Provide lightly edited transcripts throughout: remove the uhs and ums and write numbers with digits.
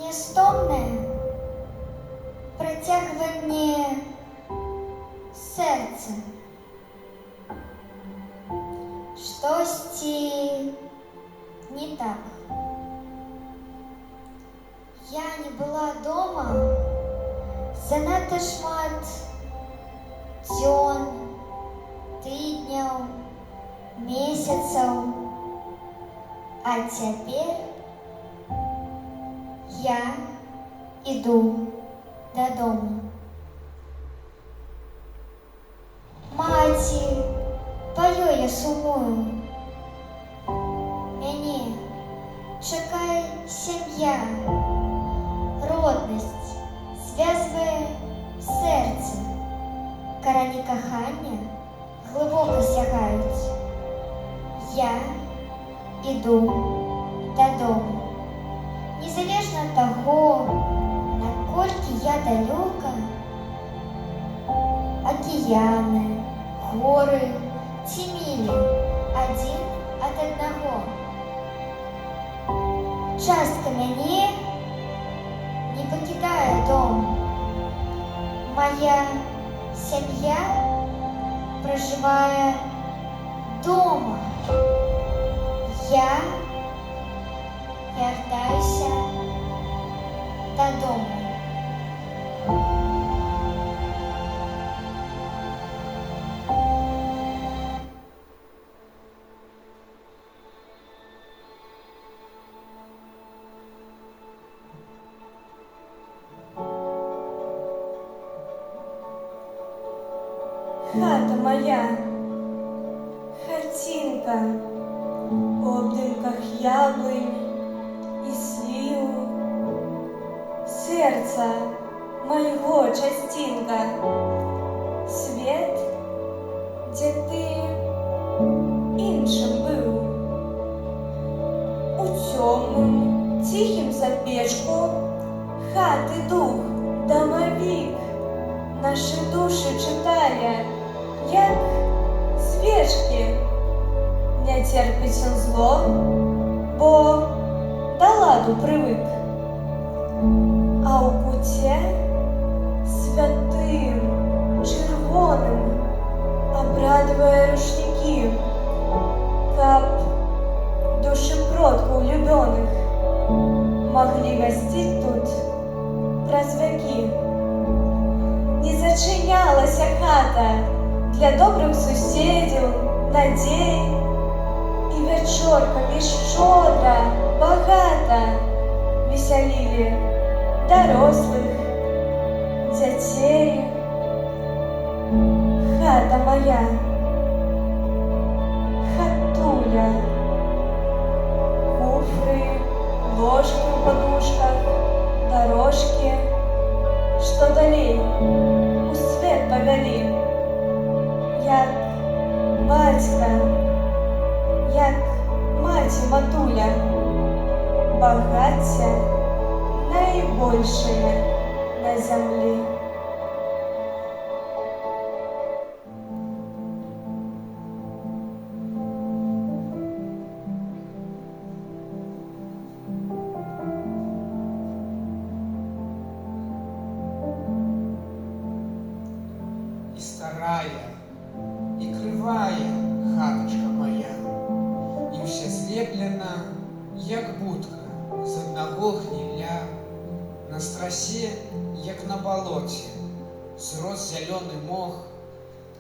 Нестомне притягування серця. Щось не так. Я не была дома занадто шмат дзён, тыдняў, месяцаў. А цяпер я іду дадому. Маці, па ёй я сумую. Мяне чакае сям'я. Роднасць звязвае сэрца. Карані кахання глыбока сягаюць. Я іду дадому. Незалежна ад таго, наколькі я далёка, акіяны, горы ці мілі адзін ад аднаго. Частка мяне не пакідае дом. Моя сям'я пражывае дома. Я вяртаюся дадому. Хата моя, хатинка, у обдымках яблынь и слив, сердца моего частинка, свет, где ты іншим был, у темным, тихим запечку хаты дух, домовик, наши души читая, як свечки. Не терпить он зло, бо до ладу привык. А у путе святым, червоным обрадуя рушники, каб души продков любёных могли гостить тут праз веки. Не зачинялася хата для добрых суседзяў, надзей, і вечоркамі шчодра, багата весялілі дарослых, дзяцей. Хата моя, хатуля, куфры, ложки в подушках, дорожки, что далей у свет повели, як батька, як маці матуля, багаття найбольшее на землі. И старая, и кривая хаточка моя, и вся злеплена, як будка з одного гнилля, на страсе, як на болоте, зрос зеленый мох,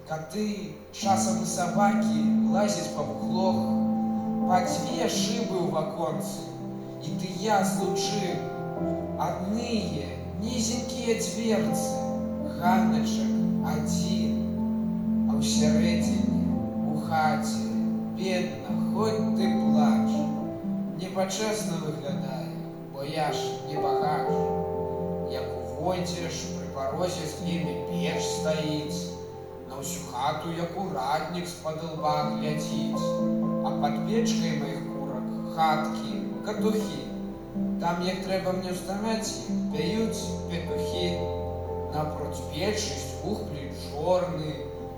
коты, часом и собаки лазят по углох, по две шибы в оконце, и ты я злучил, одные низенькие дверцы, ганочек один, а всередине, у хаті, бедна, хоть ты плач, непочесно виглядає, бо я ж не багач. Як увойдеш, при порозі з ними печ стоїть, на всю хату, як уратник з-под лба глядить, а под печкой моих курок хатки, катухи. Там, як треба мне вставать, п'ють петухи. Напротив печи з двух плит чорний,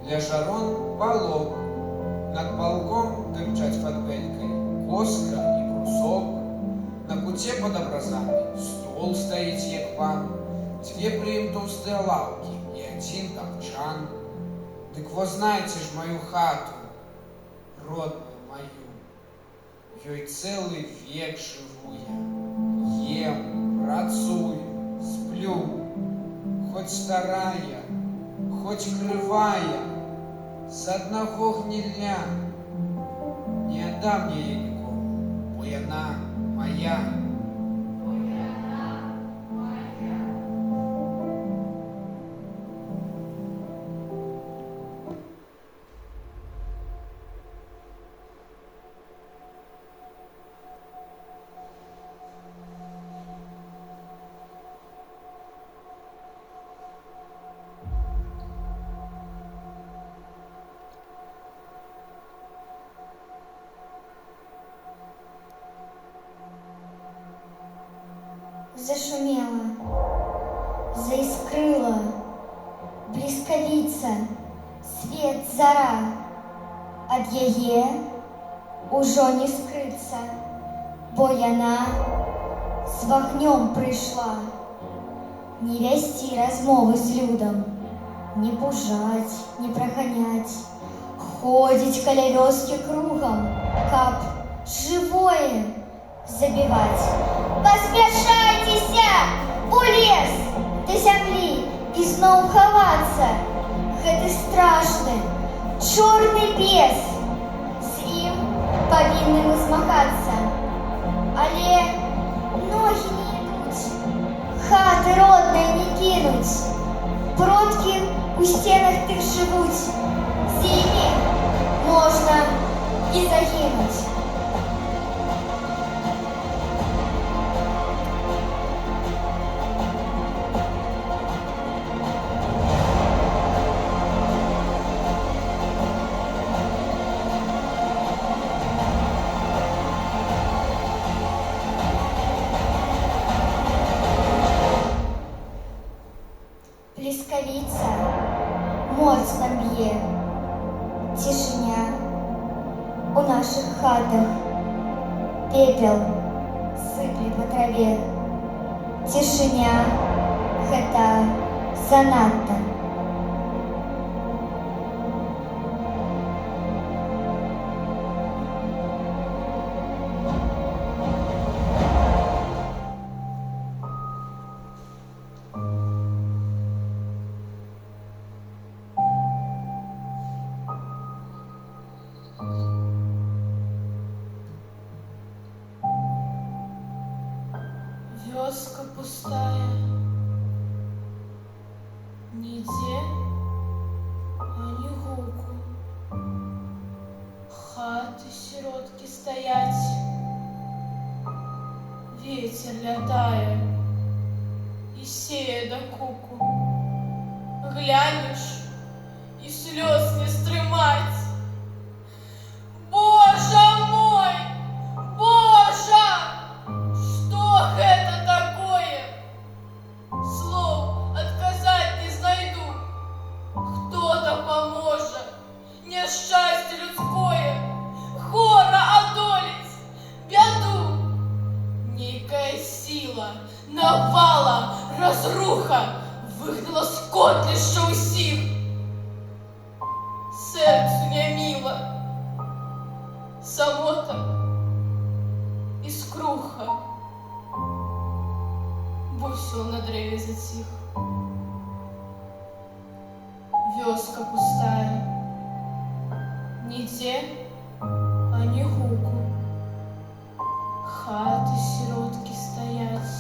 для жарон полок. Над полком дымчать под пенькой коска и брусок. На куце под абразамі стол стаіць, як пан, дзве пры ім тоўстыя лаўкі і адзін тапчан. Дык во знайце ж маю хату, родную маю. Ёй цэлы век жыву я, ем, працую, сплю. Хоць старая, хоць крывая, з аднаго гнілля. Не аддам яе нікому, бо яна моя. Зашумела, заискрыла, бліскавіца, свет, зара. Ад яе ужо не скрыцца, бо яна з вагнём прыйшла. Не весці размовы з людам, не пужаць, не праганяць, ходзіць каля вёскі кругам, каб жывое забіваць. Паспяшайцеся у лес да зямлі і зноў хавацца. Гэты страшны, чорны бес. З ім павінны мы змагацца. Але ногі не ідуць, хаты родныя не кінуць. Продкі у сценах тых жывуць, з імі можна і загінуць. Бліскавіца моцна б'е, цішыня у нашых хатах, пепел сыпле па траве. Цішыня гэта занадта. Вёска пустая, нідзе ані гуку. Хаты сіроткі стаяць, ветер лятае і сее да куку. Глянеш і слёз не стрымаць. Божа мой, Божа! Что это такое? Слов отказать не знайду. Кто-то поможет. Несчастье людское, гора одолеть, беду. Некая сила, навала, разруха выгнала с котлища усіх. Сердцу не мило, самота і скруха. Бусел на древе затих. Вёска пустая, нідзе ані гуку. Хаты сиротки стоять,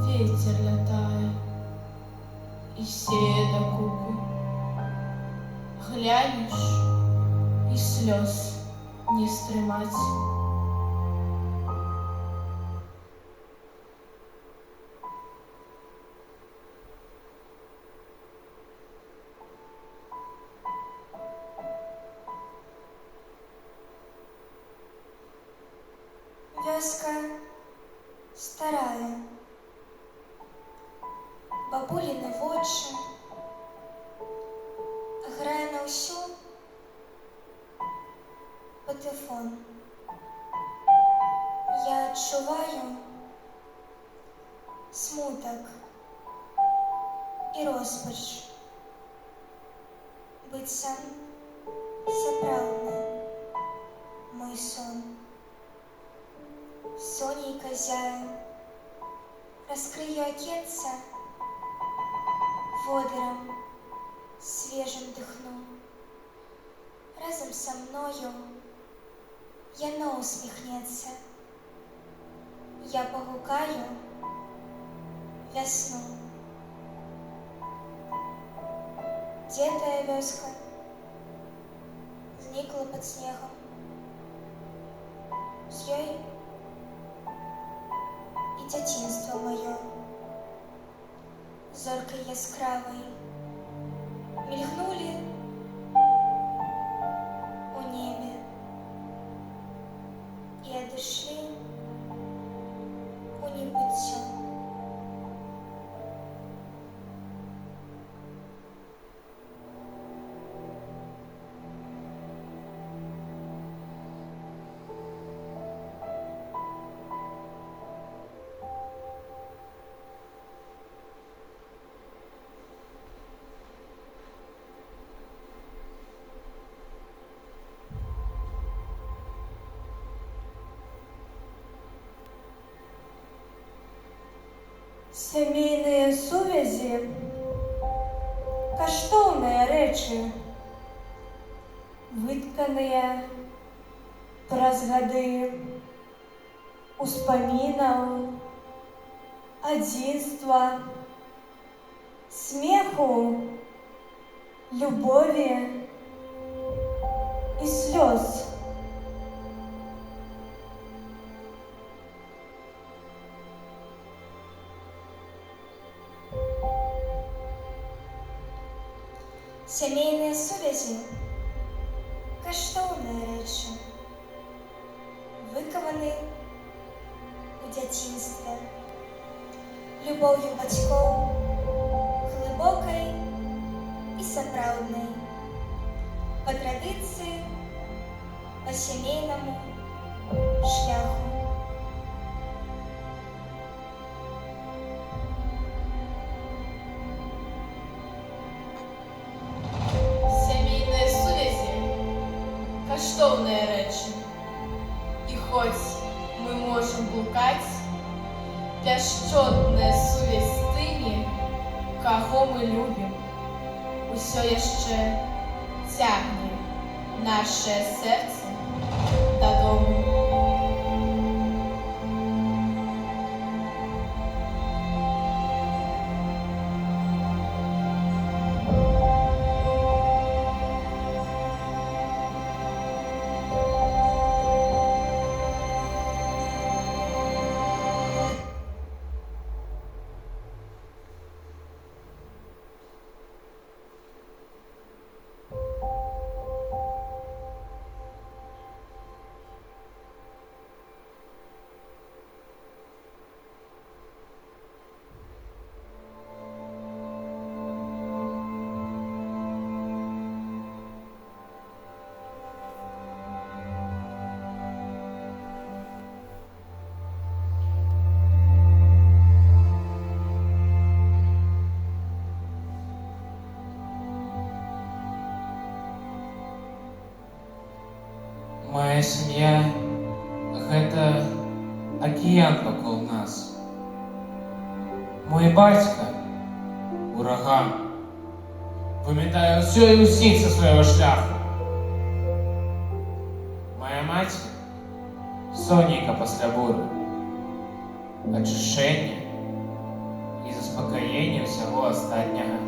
ветер лятае і сее да куку. Глянеш і слёз не стрымаць. Вёска старая, бабуліны вочы, грае на ўсю патэфон. Я адчуваю смутак і роспач, быццам сапраўдны мой сон. Сонейка зяе, раскрыю акенца, водором свежим дыхну. Разом со мною яно усміхнецца. Я погукаю весну. Дзе тая вёска зникла под снегом? З ёй і дзяцінства маё. Зоркай яскравай мільгнулі у небе і адышлі у небыццё. Сямейныя сувязі – каштоўныя рэчы, вытканыя праз гады успамінаў, адзінства, смеху, любові і слёз. Сямейныя сувязі – каштоўныя рэчы, выкаваны у дзяцінстве любоўю бацькоў, глыбокай і сапраўднай, па традыцыі, па сямейнаму шляху. Каштоўныя рэчы. І хоць мы можам блукаць, пяшчотная сувязь з тымі, каго мы любім, усё яшчэ цягне нашае сэрца дадому. Моя сям'я – гэта акіян вакол нас. Мой бацька – ураган, вымятае ўсё і ўсіх са свайго шляху. Моя маці – сонейка пасля буры, ачышчэнне і заспакаенне ўсяго астатняга.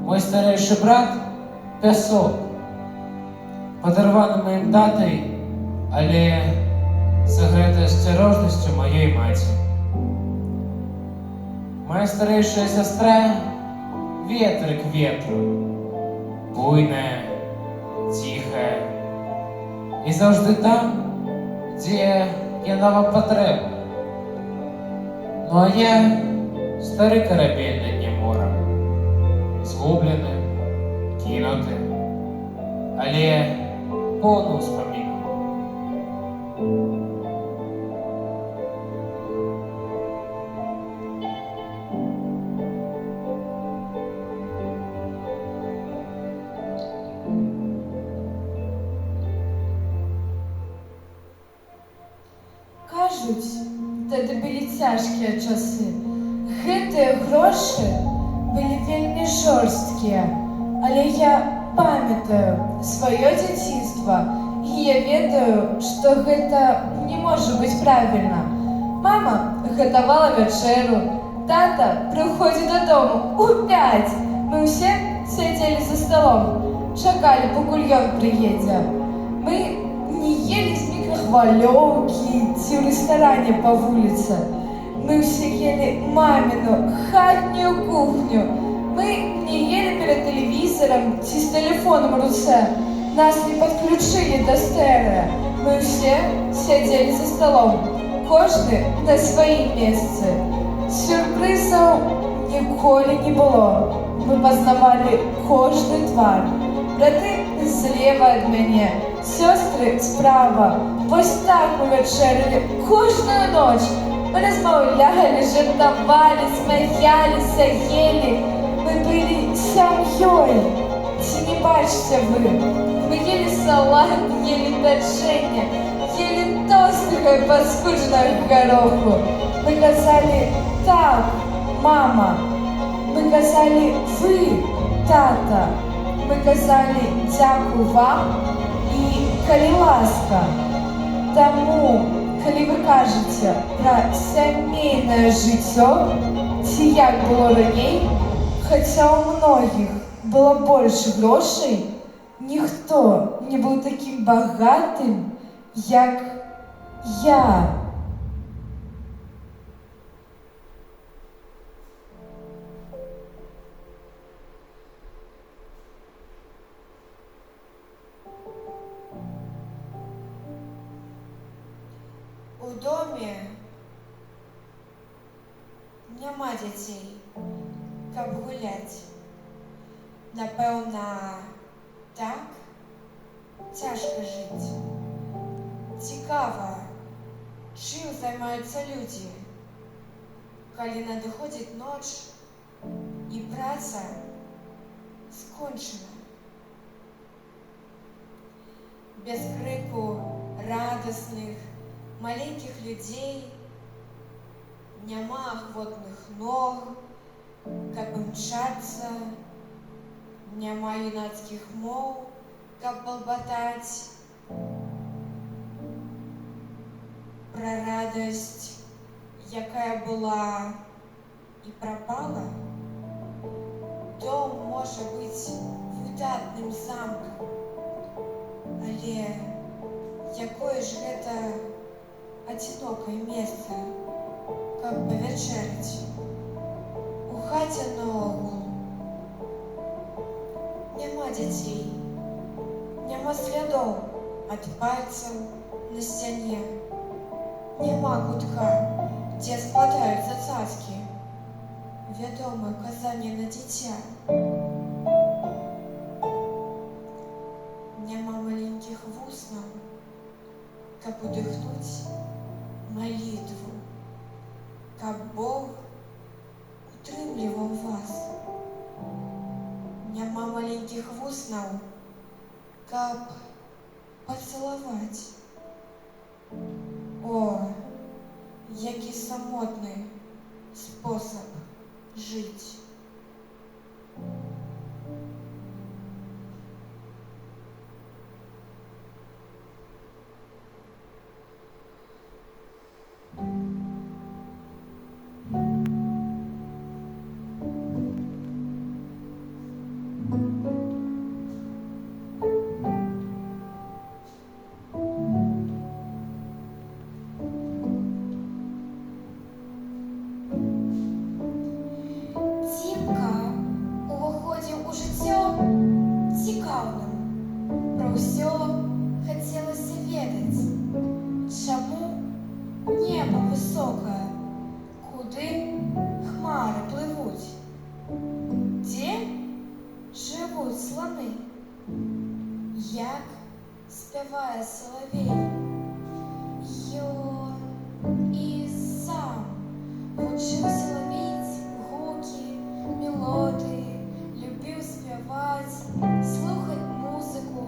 Мой старэйшы брат – пясок, падарваны маім татай, але сагрэты асцярожнасцю маёй маці. Моя старэйшая сястра – ветрык ветру, буйная, ціхая і заўжды там, дзе яна вам патрэбна. Ну а я – стары карабель на дне мора, згублены, кінуты, але поўны ўспамінаў. кажуць, тады былі цяжкія часы. Гэтыя грошы былі вельмі жорсткія, але я памятаю сваё дзяцінства, і я ведаю, што гэта не можа быць правільна. Мама гатавала вячэру, тата прыходзіў дадому у 5. Мы ўсе сядзелі за сталом, чакалі, пакуль ён прыедзе. Мы не елі з мікрахвалёўкі ці ў рэстаране па вуліцы. Мы ўсе елі маміну хатнюю кухню. Мы не елі перад тэлевізарам ці з тэлефонам у руцэ. Нас не падключылі да стэрэ. Мы ўсе сядзелі за сталом, кожны на сваім месцы. Сюрпрызаў ніколі не было. Мы пазнавалі кожны твар. Браты злева ад мяне, сёстры справа. Вось так мы вячэралі кожную ноч. Мы размаўлялі, жартавалі, смяяліся, елі. Мы былі сям'ёй. Ці не бачыце вы? Мы елі салат, елі пячэнне, елі тостыгай паскуджанага гароху. Мы казалі «так, мама». Мы казалі «вы, тата». Мы казалі «дзякуй вам» і «калі ласка». Таму, калі вы кажаце пра сямейнае жыццё, ці як было раней, хаця ў многіх было больш грошай, ніхто не быў такім багатым, як я. У доме няма дзяцей, каб гуляць. Напэўна, так цяжка жыць. Цікава, чым займаюцца людзі, калі надыходзіць ноч і праца скончана. Без крыку радасных, маленькіх людзей, няма ахвотных ног, каб імчацца, няма юнацкіх моў, каб балбатаць. Пра радасць, якая была і прапала, дом можа быць выдатным замкам, але якое ж гэта адзінокае месца, каб павячэраць. У хаце наогул няма дзяцей, няма слядоў ад пальцаў на сцяне, няма кутка, дзе складаюцца цацкі, вядомае казанне на дзіця. Няма маленькіх вуснаў, каб удыхнуць малітву, каб Бог утрымліваў вас. Няма маленькіх вуснаў, каб пацалаваць. О, які самотны спосаб жыць. Як спявае салавей, ён і сам вучыўся лавіць гукі, мелодыі, любіў спяваць, слухаць музыку.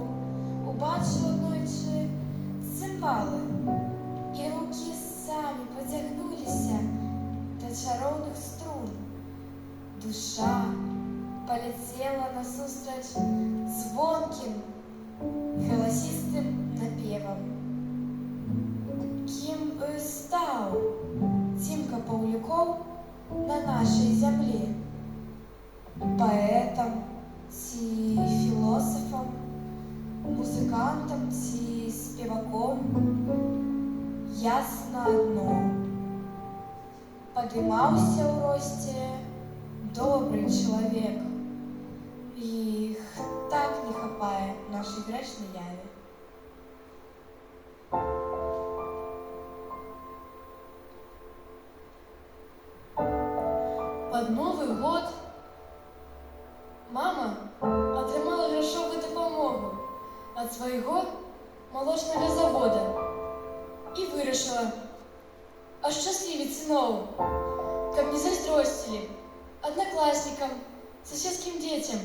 Убачыў аднойчы цымбалы, і рукі самі руками потягнуліся до чароўных струн. Душа полетела насустрач звонким, галасістым напевам. Кім бы стаў Цімка Паўлюкоў на нашай зямлі? Паэтам ці філосафам, музыкантам ці спеваком? Ясна адно. Падымаўся ў росце добры чалавек. Іх так не хапае нашай грэшнай яве. Под Новый год мама атрымала грашовую дапамогу ад свайго малочнага завода і вырашыла ашчаслівіць сыноў, каб не зайздросцілі аднакласнікам, суседскім дзецям,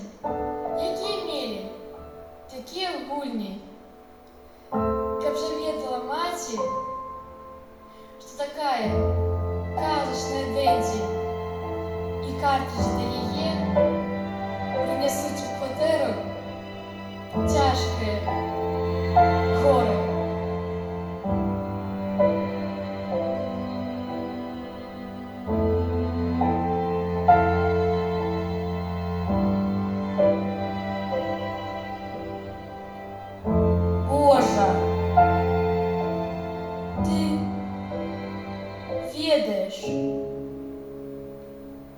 якія мелі такія гульні. Каб жа ведала маці, што такая казачная Дэнді і картридж да яе прынясуць у кватэру цяжкае гора. Божа, ты ведаешь,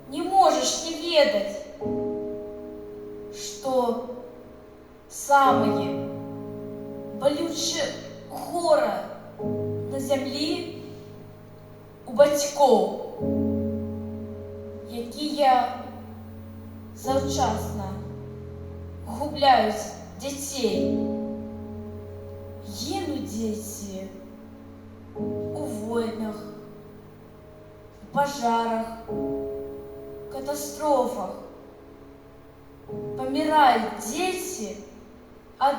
не можешь не ведать, что самое болючее горе на землі у батьків, які завчасно губляють дітей. Гинуть дети у войнах, в пожарах, катастрофах. Помирают дети от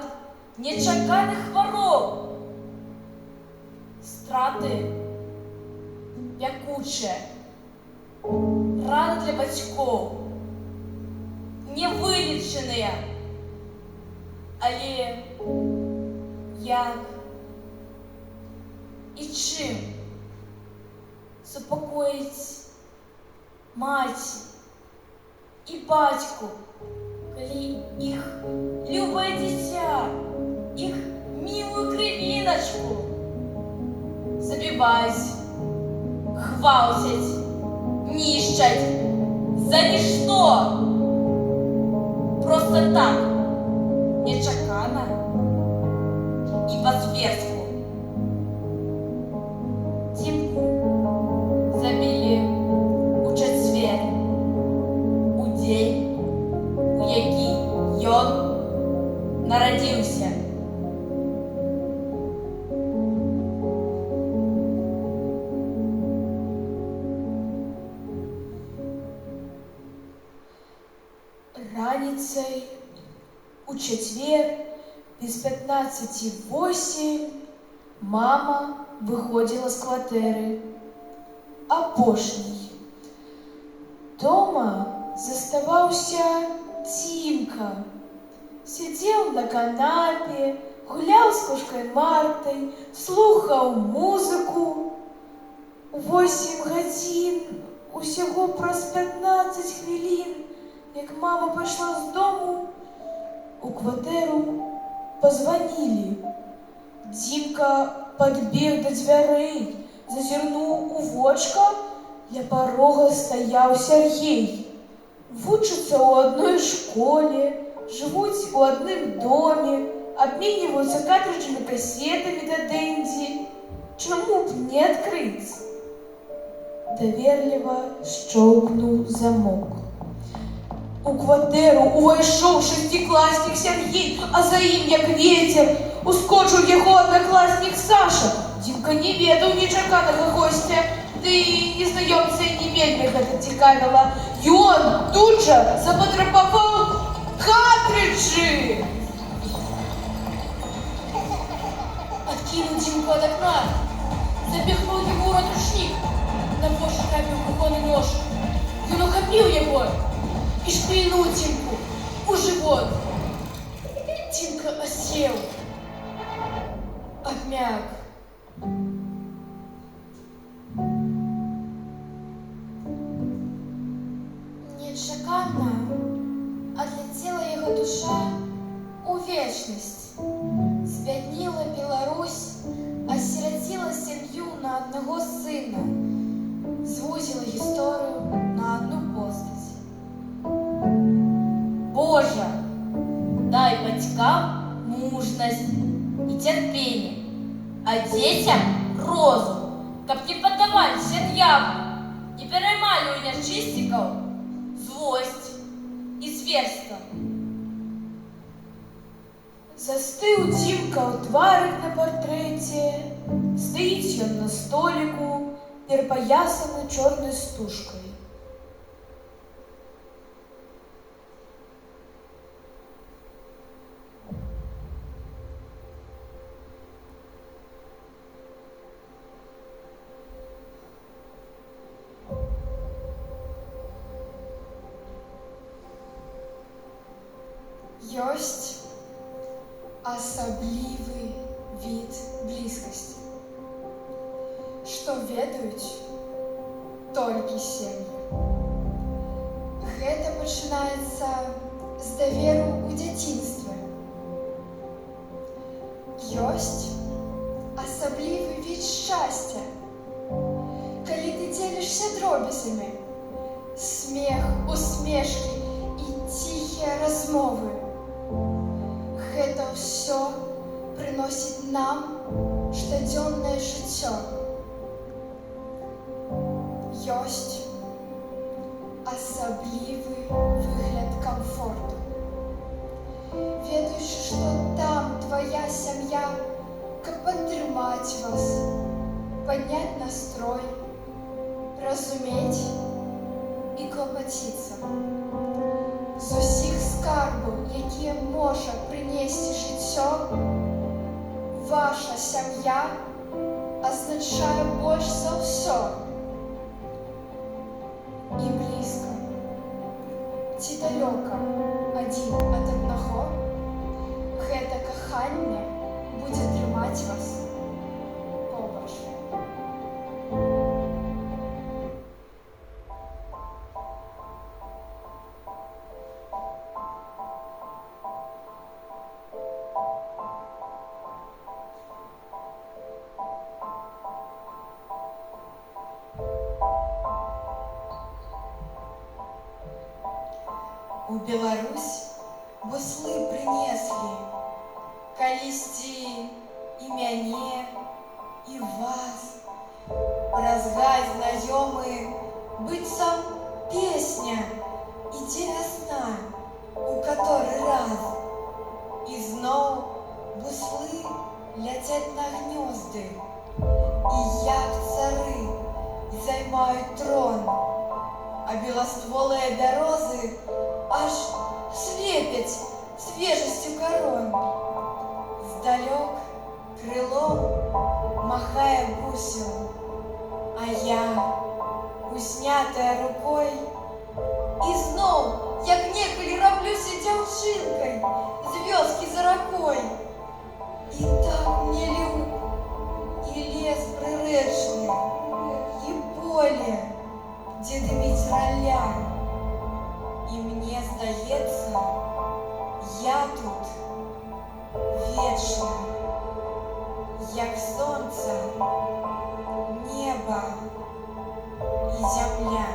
нечаканих хвороб. Страты пекучие, раны для батьков, невылеченные. Але як і чим супокоїть мать і батьку, коли їх любе дитя, їх милую кривиночку забивать, гвалтять, нищать за ничто, просто так, нечакано и по-зверству. Тимку забили у четвер, у день, у який ён народився. Раніцей у четвер без 15:08 мама выходила с кватэры. Апошній. Дома заставаўся Тимка. Сидел на канапе, гулял с кошкой Мартой, слухал музыку. У 8 гадзін, усяго праз 15 хвілін, як мама пайшла з дому, у кватэру позвонили. Димка подбег до дверей, зазирнул у вочка, ля порога стоял Сергей. Вучатся у одной школе, живут у одном доме, обмениваются картриджами, кассетами до Дэнди. Чему б не открыть? Доверливо щелкнул замок. У кватэру увайшоў шестикласнік Сергей, а за ім, як ветер, ускочыў яго однокласнік Саша. Димка не ведаў нечаканага гостя, ды і незнаёмца не вельмі гэта цікавіла. Ён тут жа запатрабаваў картриджы. Откинул Димку от окна, запихнул ему рот рушник. На вож трапил кухонный нож. И он ухопил его и шпильнул Тимку у живот. Тимка осел, обмяк. Нечакана отлетела его душа у вечность. Збядніла Беларусь, осиротила сім'ю на одного сина, звузила історію на одну постать. Боже, дай батькам мужность и терпение, а детям розум, как не поддавались отъяву, не переймали у нечистиков злость и зверство. Застыў Дзімка ў тварык на партрэце, стаіць ён на століку, перапаясаны чорнай стужкай. Ёсць асаблівы від блізкасці, што ведаюць толькі сем'і. Гэта пачынаецца з даверу ў дзяцінстве. Ёсць асаблівы від шчасця, калі ты дзелішся дробязямі, смех, усмешкі і ціхія размовы. Гэта ўсё прыносіць нам штодзённае жыццё. Ёсць асаблівы выгляд камфорту. Ведаючы, што там твая сям'я, каб падтрымаць вас, падняць настрой, разумець і клапаціцца. З усіх скарбаў, якія можа прынесці жыццё, ваша сям'я азначае больш за ўсё. І блізка, ці далёка адзін ад аднаго, гэта каханне будзе трымаць вас побач. У Беларусь буслы прынеслі калісьці і мяне, і вас. Праз гай знаёмы быццам песня, ідзе вясна у каторы раз. І зноў буслы ляцяць на гнёзды, і як цары займаюць трон, а беластволыя бярозы аж слепяць свежасцю карон. Здалёк крылом махае гусел, а я, узнятая рукой, і зноў, як некалі раблюся дзяўчынкай з вёскі за ракой. І так мне люб і лес прырэчны, і поле, дзе дыміць раля. І мне здаецца, я тут вечна, як сонца, неба і зямля.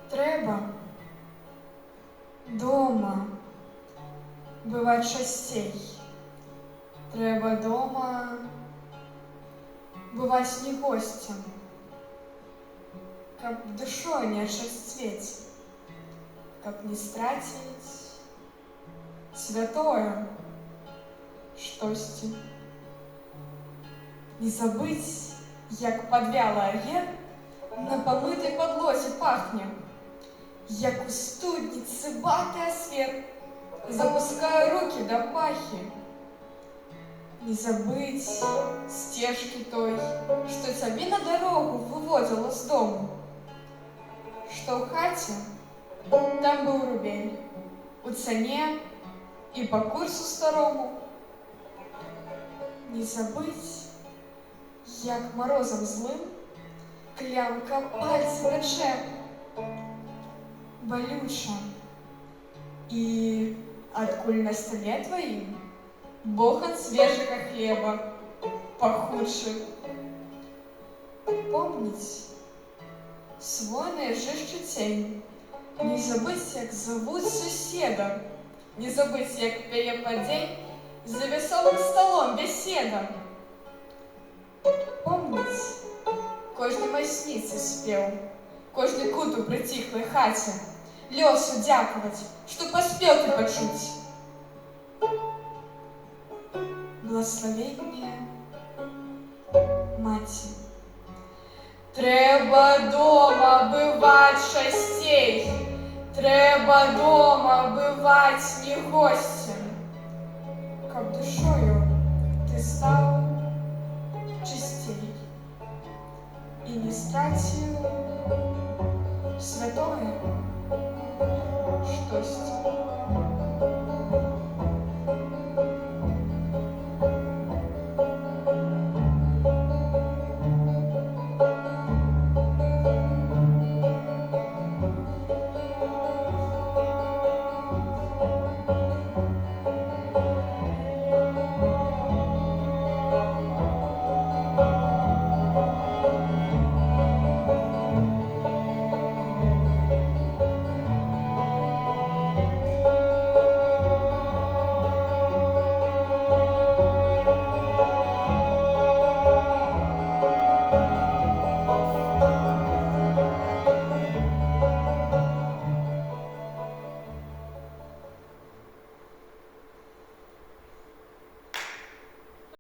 Трэба дома бываць часцей. Трэба дома бываць не госцем, каб душой не ачасцвець, каб не страціць святое штосьці. Не забыть, як подвяла є, на помытой подлозе пахне, як у студницы баты освет, запускаю руки до пахи. Не забыть стежки той, что тебе на дорогу выводила с дому, что в хате там был рубель, у цене и по курсу старому. Не забыть, як морозом злым клямка пальцы пече, болюча, и откуль на столе твоим бохан свежего хлеба пахучий. Помнить свойная жижчу тень, не забыть, як зовут суседа, не забыть, як п'є подень за веселым столом беседа. Помнить, кожний майсніці спів, кожний кут у притихлой хаті, льосу дякувати, що поспів ти почуть. Благословення маті. Треба дома бывать частей, треба дома бывать не гостем, каб душою ти став чистей і не стратив